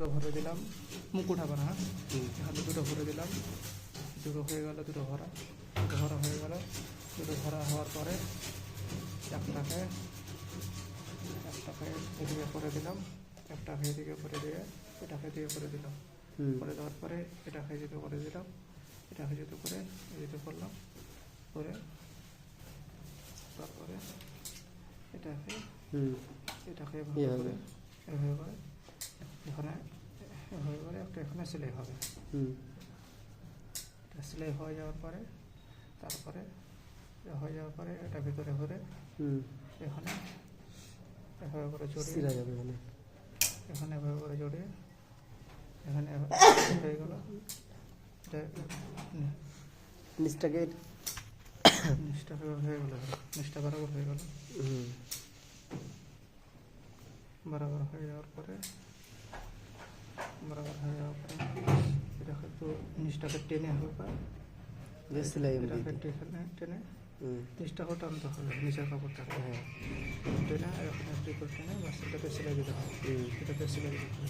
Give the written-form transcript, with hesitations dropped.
দুটো ভরে দিলাম, মুখ উঠাবো না, হ্যাঁ, এখানে দুটো ভরে দিলাম, দুটো হয়ে গেল, দুটো ভরা হয়ে গেল। দুটো ভরা হওয়ার পরে একটাকে এদিকে করে দিলাম, একটাকে এদিকে করে দিয়ে এটাকে দিয়ে করে দিলাম, করে দেওয়ার পরে এটাকে যেতে করে দিলাম, এটাকে যেতে করে এদিকে করলাম, করে তারপরে এটাকে এভাবে করে এখানে এভাবে করে একটা এখানে সেলাই হবে। এটা সেলাই হয়ে যাওয়ার পরে তারপরে হয়ে যাওয়ার পরে এটা ভিতরে ভরে এখানে এভাবে করে জড়িয়ে যাবে, এখানে এভাবে করে জড়িয়ে এখানে হয়ে গেল। নিচটা হয়ে গেল, নিচটা বরাবর হয়ে গেল। বরাবর হয়ে যাওয়ার পরে এটাকে একটু নিচটাকে টেনে হালকা টেনে নিচটাকেও টানতে হবে, নিচের কাপড়টাকে টেনে এখানে একটু করে টেনে বাস এটাকে সেলাই দিতে হবে, এটাকে সেলাই দিতে হবে।